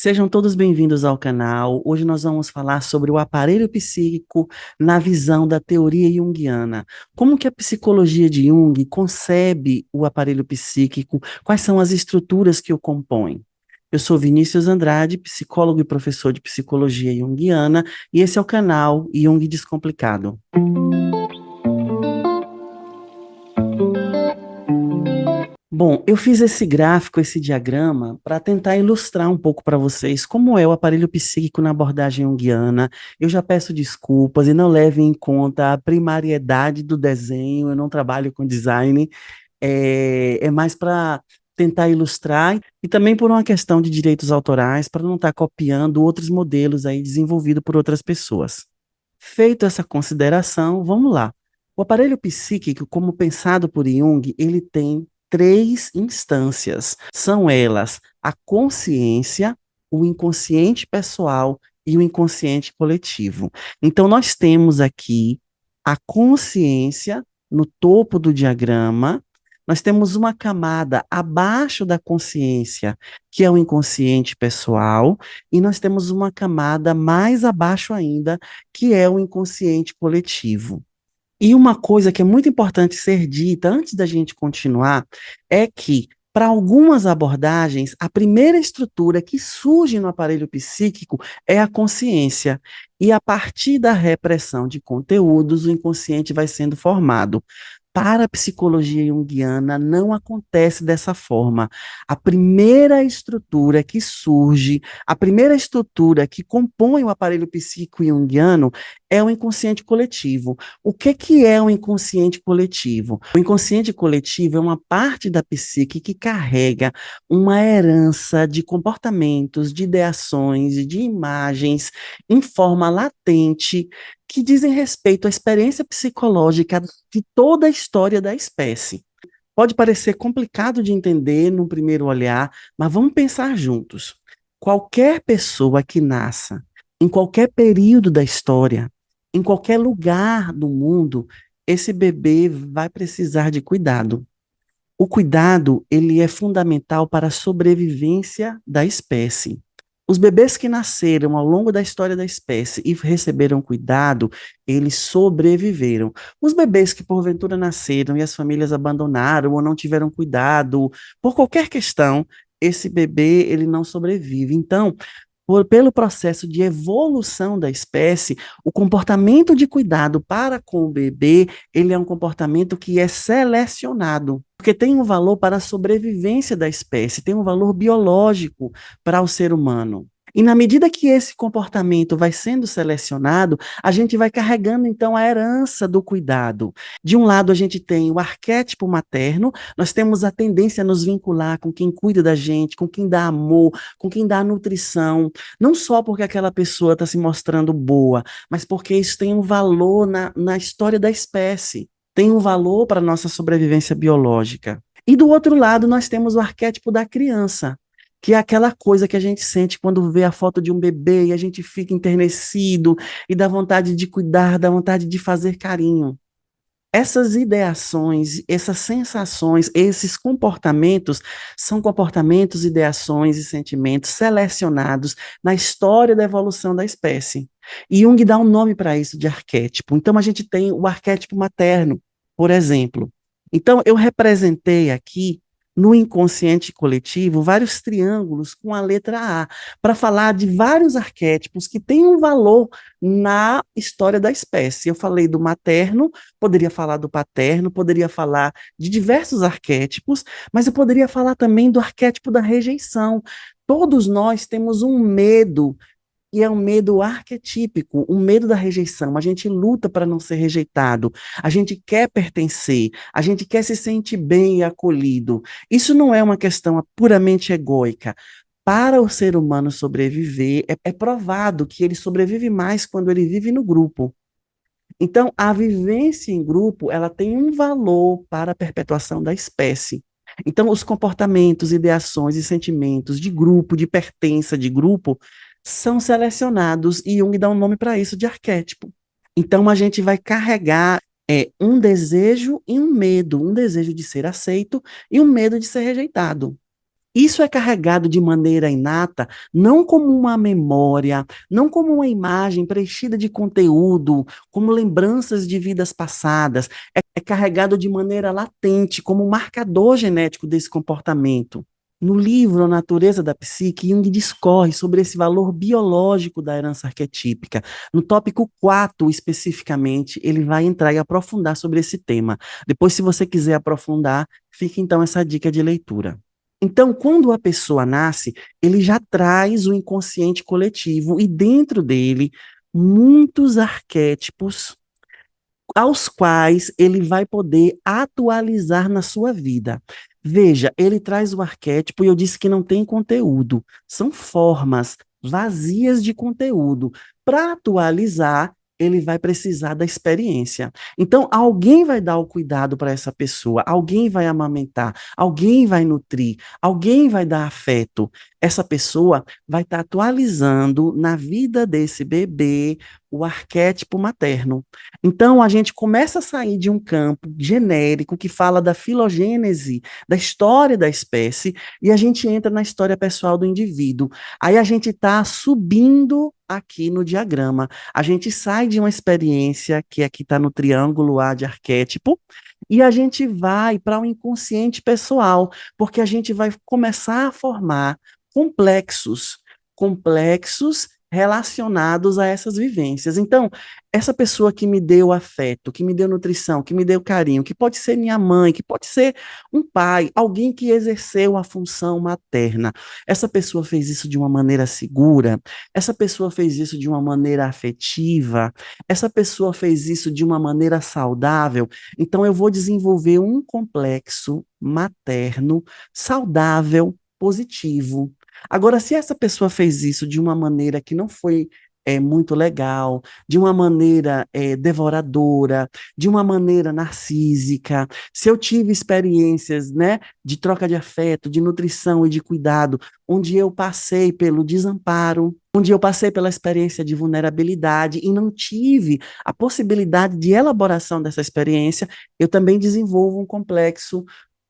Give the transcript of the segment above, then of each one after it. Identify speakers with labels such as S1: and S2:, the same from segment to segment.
S1: Sejam todos bem-vindos ao canal. Hoje nós vamos falar sobre o aparelho psíquico na visão da teoria junguiana. Como que a psicologia de Jung concebe o aparelho psíquico? Quais são as estruturas que o compõem? Eu sou Vinícius Andrade, psicólogo e professor de psicologia junguiana, e esse é o canal Jung Descomplicado. Bom, eu fiz esse gráfico, esse diagrama, para tentar ilustrar um pouco para vocês como é o aparelho psíquico na abordagem junguiana. Eu já peço desculpas e não levem em conta a primariedade do desenho, eu não trabalho com design, é mais para tentar ilustrar e também por uma questão de direitos autorais, para não estar copiando outros modelos aí desenvolvidos por outras pessoas. Feito essa consideração, vamos lá. O aparelho psíquico, como pensado por Jung, ele tem três instâncias. São elas a consciência, o inconsciente pessoal e o inconsciente coletivo. Então, nós temos aqui a consciência no topo do diagrama. Nós temos uma camada abaixo da consciência, que é o inconsciente pessoal, e nós temos uma camada mais abaixo ainda, que é o inconsciente coletivo. E uma coisa que é muito importante ser dita antes da gente continuar é que, para algumas abordagens, a primeira estrutura que surge no aparelho psíquico é a consciência. E a partir da repressão de conteúdos, o inconsciente vai sendo formado. Para a psicologia junguiana, não acontece dessa forma. A primeira estrutura que surge, a primeira estrutura que compõe o aparelho psíquico junguiano é o inconsciente coletivo. O que é o inconsciente coletivo? O inconsciente coletivo é uma parte da psique que carrega uma herança de comportamentos, de ideações, de imagens em forma latente que dizem respeito à experiência psicológica de toda a história da espécie. Pode parecer complicado de entender no primeiro olhar, mas vamos pensar juntos. Qualquer pessoa que nasça em qualquer período da história, em qualquer lugar do mundo, esse bebê vai precisar de cuidado. O cuidado, ele é fundamental para a sobrevivência da espécie. Os bebês que nasceram ao longo da história da espécie e receberam cuidado, eles sobreviveram. Os bebês que porventura nasceram e as famílias abandonaram ou não tiveram cuidado, por qualquer questão, esse bebê ele não sobrevive. Então, pelo processo de evolução da espécie, o comportamento de cuidado para com o bebê, ele é um comportamento que é selecionado, porque tem um valor para a sobrevivência da espécie, tem um valor biológico para o ser humano. E na medida que esse comportamento vai sendo selecionado, a gente vai carregando então a herança do cuidado. De um lado, a gente tem o arquétipo materno, nós temos a tendência a nos vincular com quem cuida da gente, com quem dá amor, com quem dá nutrição, não só porque aquela pessoa está se mostrando boa, mas porque isso tem um valor na história da espécie, tem um valor para a nossa sobrevivência biológica. E do outro lado, nós temos o arquétipo da criança, que é aquela coisa que a gente sente quando vê a foto de um bebê e a gente fica enternecido e dá vontade de cuidar, dá vontade de fazer carinho. Essas ideações, essas sensações, esses comportamentos são comportamentos, ideações e sentimentos selecionados na história da evolução da espécie. E Jung dá um nome para isso de arquétipo. Então a gente tem o arquétipo materno, por exemplo. Então eu representei aqui no inconsciente coletivo vários triângulos com a letra A, para falar de vários arquétipos que têm um valor na história da espécie. Eu falei do materno, poderia falar do paterno, poderia falar de diversos arquétipos, mas eu poderia falar também do arquétipo da rejeição. Todos nós temos um medo, e é um medo arquetípico, um medo da rejeição. A gente luta para não ser rejeitado, a gente quer pertencer, a gente quer se sentir bem e acolhido. Isso não é uma questão puramente egóica. Para o ser humano sobreviver, é provado que ele sobrevive mais quando ele vive no grupo. Então, a vivência em grupo, ela tem um valor para a perpetuação da espécie. Então, os comportamentos, ideações e sentimentos de grupo, de pertença de grupo, são selecionados e Jung dá um nome para isso de arquétipo. Então, a gente vai carregar um desejo e um medo de ser aceito e um medo de ser rejeitado. Isso é carregado de maneira inata, não como uma memória, não como uma imagem preenchida de conteúdo, como lembranças de vidas passadas. É carregado de maneira latente, como um marcador genético desse comportamento. No livro A Natureza da Psique, Jung discorre sobre esse valor biológico da herança arquetípica. No tópico 4, especificamente, ele vai entrar e aprofundar sobre esse tema. Depois, se você quiser aprofundar, fica então essa dica de leitura. Então, quando a pessoa nasce, ele já traz o inconsciente coletivo e dentro dele muitos arquétipos aos quais ele vai poder atualizar na sua vida. Veja, ele traz o arquétipo e eu disse que não tem conteúdo, são formas vazias de conteúdo. Para atualizar, ele vai precisar da experiência. Então, alguém vai dar o cuidado para essa pessoa, alguém vai amamentar, alguém vai nutrir, alguém vai dar afeto. Essa pessoa vai estar atualizando na vida desse bebê o arquétipo materno. Então, a gente começa a sair de um campo genérico que fala da filogênese, da história da espécie, e a gente entra na história pessoal do indivíduo. Aí a gente está subindo aqui no diagrama. A gente sai de uma experiência, que aqui está no triângulo A de arquétipo, e a gente vai para o inconsciente pessoal, porque a gente vai começar a formar complexos, complexos relacionados a essas vivências. Então, essa pessoa que me deu afeto, que me deu nutrição, que me deu carinho, que pode ser minha mãe, que pode ser um pai, alguém que exerceu a função materna. Essa pessoa fez isso de uma maneira segura, essa pessoa fez isso de uma maneira afetiva, essa pessoa fez isso de uma maneira saudável. Então, eu vou desenvolver um complexo materno saudável, positivo. Agora, se essa pessoa fez isso de uma maneira que não foi muito legal, de uma maneira devoradora, de uma maneira narcísica, se eu tive experiências, né, de troca de afeto, de nutrição e de cuidado, onde eu passei pelo desamparo, onde eu passei pela experiência de vulnerabilidade e não tive a possibilidade de elaboração dessa experiência, eu também desenvolvo um complexo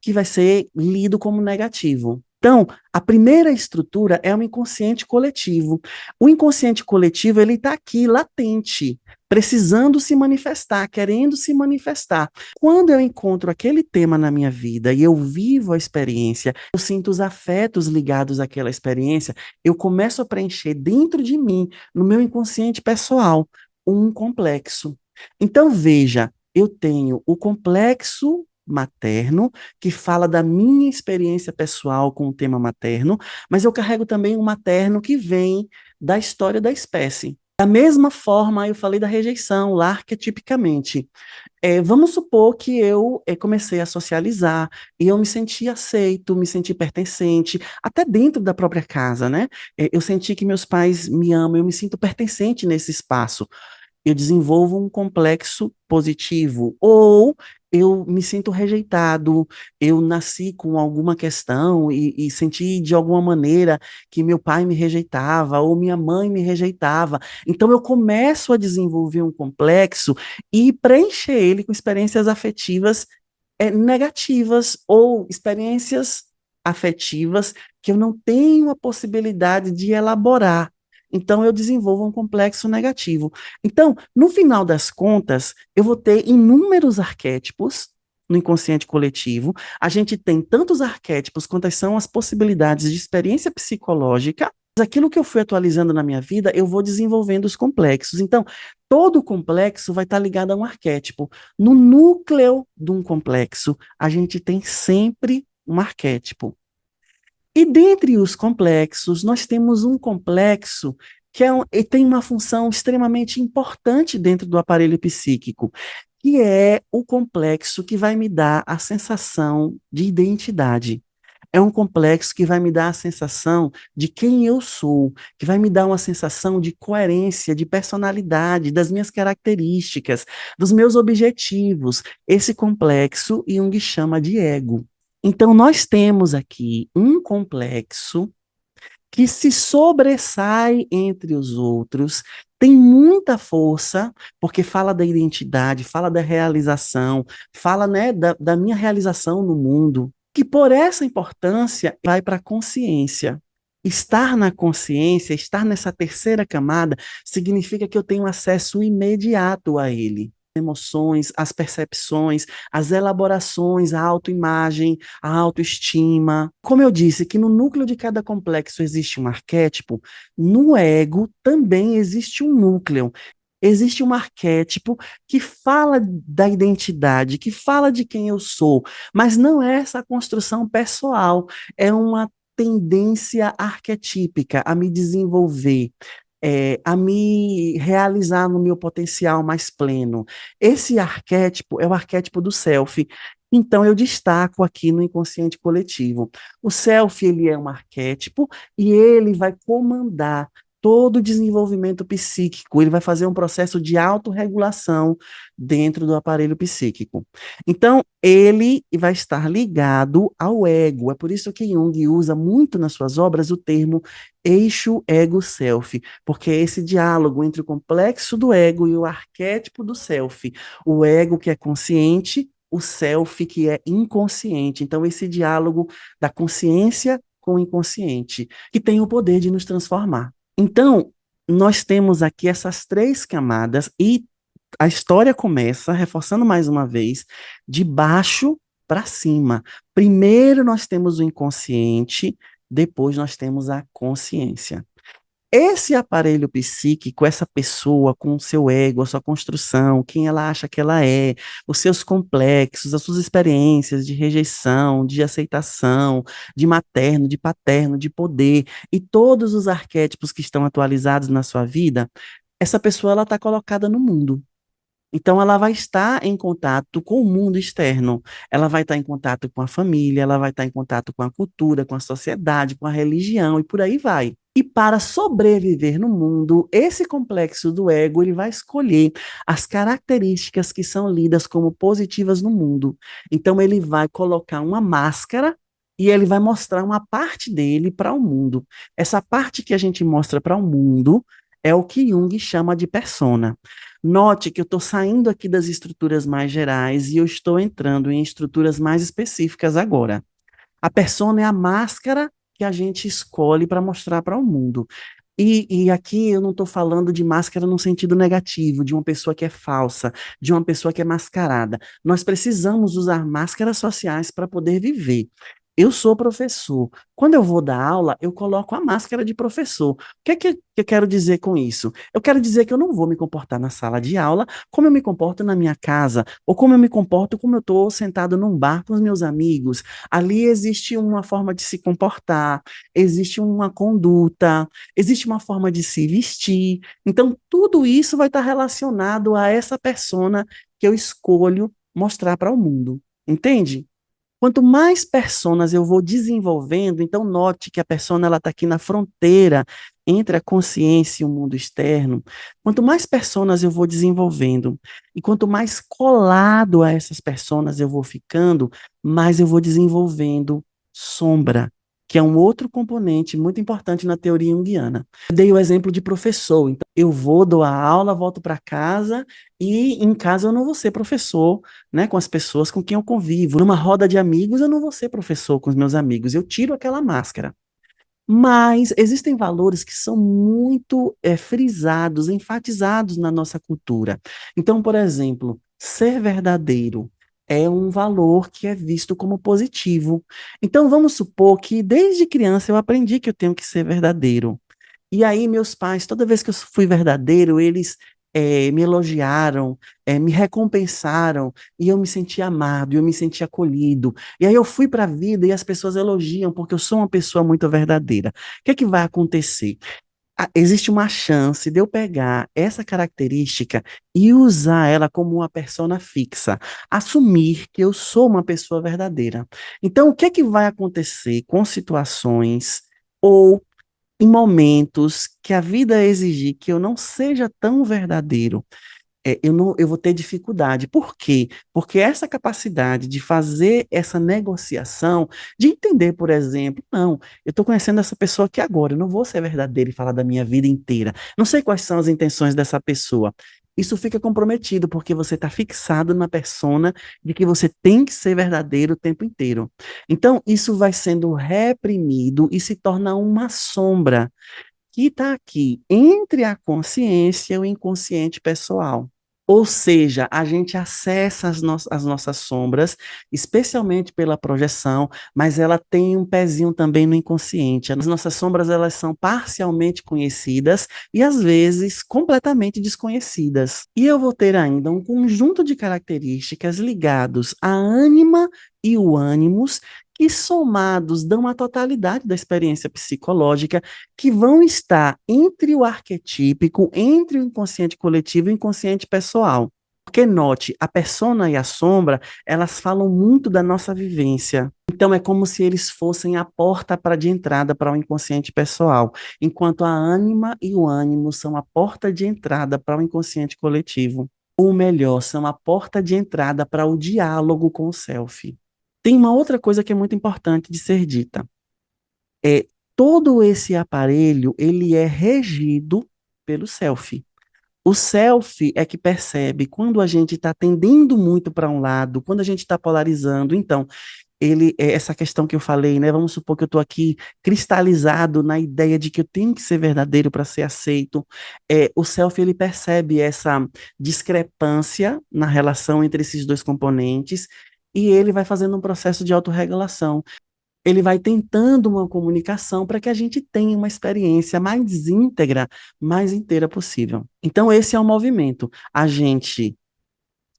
S1: que vai ser lido como negativo. Então, a primeira estrutura é o inconsciente coletivo. O inconsciente coletivo, ele está aqui, latente, precisando se manifestar, querendo se manifestar. Quando eu encontro aquele tema na minha vida e eu vivo a experiência, eu sinto os afetos ligados àquela experiência, eu começo a preencher dentro de mim, no meu inconsciente pessoal, um complexo. Então, veja, eu tenho o complexo materno, que fala da minha experiência pessoal com o tema materno, mas eu carrego também um materno que vem da história da espécie. Da mesma forma, eu falei da rejeição, lá arquetipicamente. Vamos supor que eu comecei a socializar e eu me senti aceito, me senti pertencente, até dentro da própria casa, né? Eu senti que meus pais me amam, eu me sinto pertencente nesse espaço, eu desenvolvo um complexo positivo, ou eu me sinto rejeitado, eu nasci com alguma questão e senti de alguma maneira que meu pai me rejeitava ou minha mãe me rejeitava. Então eu começo a desenvolver um complexo e preencher ele com experiências afetivas negativas ou experiências afetivas que eu não tenho a possibilidade de elaborar. Então, eu desenvolvo um complexo negativo. Então, no final das contas, eu vou ter inúmeros arquétipos no inconsciente coletivo. A gente tem tantos arquétipos quantas são as possibilidades de experiência psicológica. Mas aquilo que eu fui atualizando na minha vida, eu vou desenvolvendo os complexos. Então, todo complexo vai estar ligado a um arquétipo. No núcleo de um complexo, a gente tem sempre um arquétipo. E dentre os complexos, nós temos um complexo que e tem uma função extremamente importante dentro do aparelho psíquico, que é o complexo que vai me dar a sensação de identidade. É um complexo que vai me dar a sensação de quem eu sou, que vai me dar uma sensação de coerência, de personalidade, das minhas características, dos meus objetivos. Esse complexo Jung chama de ego. Então, nós temos aqui um complexo que se sobressai entre os outros, tem muita força, porque fala da identidade, fala da realização, fala, né, da minha realização no mundo. que por essa importância vai para a consciência. Estar na consciência, estar nessa terceira camada, significa que eu tenho acesso imediato a ele. Emoções, as percepções, as elaborações, a autoimagem, a autoestima. Como eu disse, que no núcleo de cada complexo existe um arquétipo, no ego também existe um núcleo. Existe um arquétipo que fala da identidade, que fala de quem eu sou, mas não é essa construção pessoal, é uma tendência arquetípica a me desenvolver, a me realizar no meu potencial mais pleno. Esse arquétipo é o arquétipo do self. Então, eu destaco aqui no inconsciente coletivo. O self, ele é um arquétipo e ele vai comandar todo o desenvolvimento psíquico, ele vai fazer um processo de autorregulação dentro do aparelho psíquico. Então, ele vai estar ligado ao ego. É por isso que Jung usa muito nas suas obras o termo eixo ego-self, porque é esse diálogo entre o complexo do ego e o arquétipo do self. O ego que é consciente, o self que é inconsciente. Então, esse diálogo da consciência com o inconsciente, que tem o poder de nos transformar. Então, nós temos aqui essas três camadas e a história começa, reforçando mais uma vez, de baixo para cima. Primeiro nós temos o inconsciente, depois nós temos a consciência. Esse aparelho psíquico, essa pessoa com o seu ego, a sua construção, quem ela acha que ela é, os seus complexos, as suas experiências de rejeição, de aceitação, de materno, de paterno, de poder, e todos os arquétipos que estão atualizados na sua vida, essa pessoa ela está colocada no mundo. Então, ela vai estar em contato com o mundo externo, ela vai estar em contato com a família, ela vai estar em contato com a cultura, com a sociedade, com a religião e por aí vai. E para sobreviver no mundo, esse complexo do ego, ele vai escolher as características que são lidas como positivas no mundo. Então, ele vai colocar uma máscara e ele vai mostrar uma parte dele para o mundo. Essa parte que a gente mostra para o mundo é o que Jung chama de persona. Note que eu estou saindo aqui das estruturas mais gerais e eu estou entrando em estruturas mais específicas agora. A persona é a máscara que a gente escolhe para mostrar para o mundo. E aqui eu não estou falando de máscara no sentido negativo, de uma pessoa que é falsa, de uma pessoa que é mascarada. Nós precisamos usar máscaras sociais para poder viver. Eu sou professor. Quando eu vou dar aula, eu coloco a máscara de professor. O que eu quero dizer com isso? Eu quero dizer que eu não vou me comportar na sala de aula como eu me comporto na minha casa, ou como eu me comporto como eu estou sentado num bar com os meus amigos. Ali existe uma forma de se comportar, existe uma conduta, existe uma forma de se vestir. Então, tudo isso vai estar relacionado a essa persona que eu escolho mostrar para o mundo. Entende? Quanto mais personas eu vou desenvolvendo, então note que a persona ela está aqui na fronteira entre a consciência e o mundo externo. Quanto mais personas eu vou desenvolvendo e quanto mais colado a essas personas eu vou ficando, mais eu vou desenvolvendo sombra, que é um outro componente muito importante na teoria junguiana. Eu dei o exemplo de professor, então eu vou, dou a aula, volto para casa e em casa eu não vou ser professor, né, com as pessoas com quem eu convivo. Numa roda de amigos, eu não vou ser professor com os meus amigos, eu tiro aquela máscara. Mas existem valores que são muito frisados, enfatizados na nossa cultura. Então, por exemplo, ser verdadeiro é um valor que é visto como positivo. Então, vamos supor que desde criança eu aprendi que eu tenho que ser verdadeiro. E aí, meus pais, toda vez que eu fui verdadeiro, eles me elogiaram, me recompensaram, e eu me senti amado, eu me senti acolhido. E aí eu fui para a vida e as pessoas elogiam, porque eu sou uma pessoa muito verdadeira. O que é que vai acontecer? Existe uma chance de eu pegar essa característica e usar ela como uma persona fixa, assumir que eu sou uma pessoa verdadeira. Então, o que é que vai acontecer com situações ou em momentos que a vida exigir que eu não seja tão verdadeiro, eu vou ter dificuldade. Por quê? Porque essa capacidade de fazer essa negociação, de entender, por exemplo, não, eu estou conhecendo essa pessoa aqui agora, eu não vou ser verdadeiro e falar da minha vida inteira. Não sei quais são as intenções dessa pessoa. isso fica comprometido, porque você está fixado na persona de que você tem que ser verdadeiro o tempo inteiro. Então, isso vai sendo reprimido e se torna uma sombra que está aqui entre a consciência e o inconsciente pessoal. Ou seja, a gente acessa as nossas sombras, especialmente pela projeção, mas ela tem um pezinho também no inconsciente. As nossas sombras, elas são parcialmente conhecidas e às vezes completamente desconhecidas. E eu vou ter ainda um conjunto de características ligados à ânima e o ânimos que somados dão a totalidade da experiência psicológica que vão estar entre o arquetípico, entre o inconsciente coletivo e o inconsciente pessoal. Porque note, a persona e a sombra, elas falam muito da nossa vivência. Então é como se eles fossem a porta de entrada para o inconsciente pessoal, enquanto a ânima e o ânimo são a porta de entrada para o inconsciente coletivo. Ou melhor, são a porta de entrada para o diálogo com o self. Tem uma outra coisa que é muito importante de ser dita. É, todo esse aparelho, ele é regido pelo self. O self é que percebe quando a gente está tendendo muito para um lado, quando a gente está polarizando. Então, essa questão que eu falei, né? Vamos supor que eu estou aqui cristalizado na ideia de que eu tenho que ser verdadeiro para ser aceito. O self, ele percebe essa discrepância na relação entre esses dois componentes e ele vai fazendo um processo de autorregulação. Ele vai tentando uma comunicação para que a gente tenha uma experiência mais íntegra, mais inteira possível. Então, esse é o movimento. A gente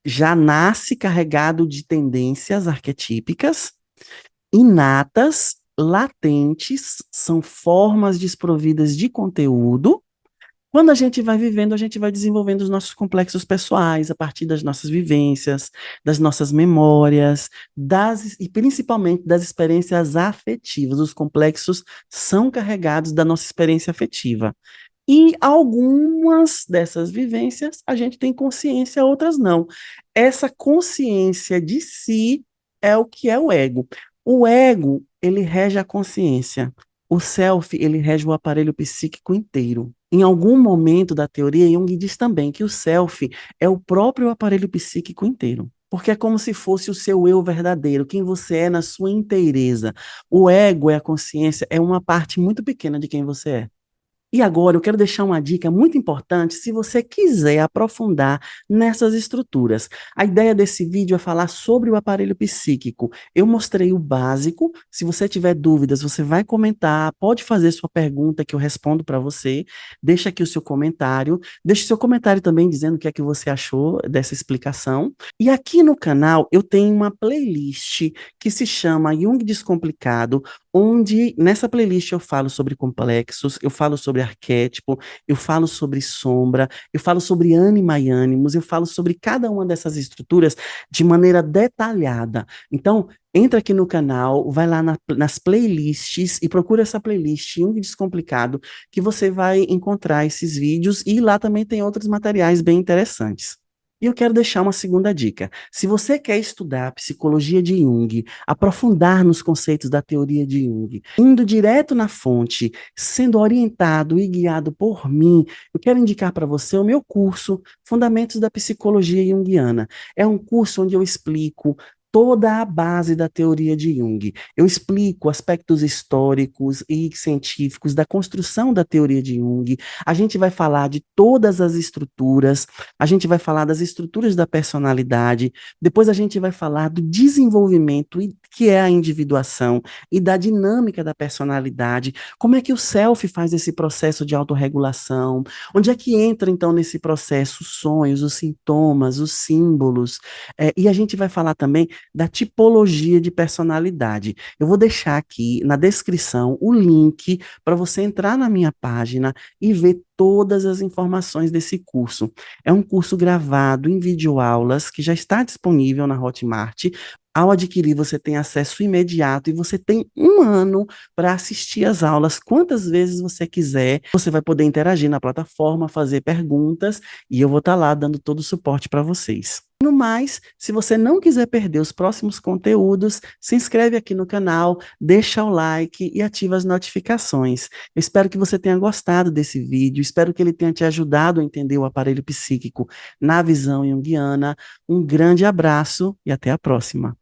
S1: já nasce carregado de tendências arquetípicas, inatas, latentes, são formas desprovidas de conteúdo. Quando a gente vai vivendo, a gente vai desenvolvendo os nossos complexos pessoais a partir das nossas vivências, das nossas memórias, e principalmente das experiências afetivas. Os complexos são carregados da nossa experiência afetiva. E algumas dessas vivências a gente tem consciência, outras não. Essa consciência de si é o que é o ego. O ego, ele rege a consciência. O self, ele rege o aparelho psíquico inteiro. Em algum momento da teoria, Jung diz também que o self é o próprio aparelho psíquico inteiro. Porque é como se fosse o seu eu verdadeiro, quem você é na sua inteireza. O ego é a consciência, é uma parte muito pequena de quem você é. E agora eu quero deixar uma dica muito importante se você quiser aprofundar nessas estruturas. A ideia desse vídeo é falar sobre o aparelho psíquico. Eu mostrei o básico. Se você tiver dúvidas, você vai comentar, pode fazer sua pergunta que eu respondo para você. Deixa aqui o seu comentário. Deixe seu comentário também dizendo o que é que você achou dessa explicação. E aqui no canal eu tenho uma playlist que se chama Jung Descomplicado, onde nessa playlist eu falo sobre complexos, eu falo sobre arquétipo, eu falo sobre sombra, eu falo sobre ânima e ânimos, eu falo sobre cada uma dessas estruturas de maneira detalhada. Então, entra aqui no canal, vai lá nas playlists e procura essa playlist Jung Descomplicado, que você vai encontrar esses vídeos e lá também tem outros materiais bem interessantes. E eu quero deixar uma segunda dica. Se você quer estudar a psicologia de Jung, aprofundar nos conceitos da teoria de Jung, indo direto na fonte, sendo orientado e guiado por mim, eu quero indicar para você o meu curso Fundamentos da Psicologia Junguiana. É um curso onde eu explico toda a base da teoria de Jung. Eu explico aspectos históricos e científicos da construção da teoria de Jung. A gente vai falar de todas as estruturas, a gente vai falar das estruturas da personalidade, depois a gente vai falar do desenvolvimento, que é a individuação, e da dinâmica da personalidade, como é que o self faz esse processo de autorregulação, onde é que entra então nesse processo os sonhos, os sintomas, os símbolos, e a gente vai falar também da tipologia de personalidade. Eu vou deixar aqui na descrição o link para você entrar na minha página e ver todas as informações desse curso. É um curso gravado em videoaulas que já está disponível na Hotmart. Ao adquirir, você tem acesso imediato e você tem um ano para assistir às aulas quantas vezes você quiser. Você vai poder interagir na plataforma, fazer perguntas e eu vou estar lá dando todo o suporte para vocês. No mais, se você não quiser perder os próximos conteúdos, se inscreve aqui no canal, deixa o like e ativa as notificações. Eu espero que você tenha gostado desse vídeo. Espero que ele tenha te ajudado a entender o aparelho psíquico na visão junguiana. Um grande abraço e até a próxima.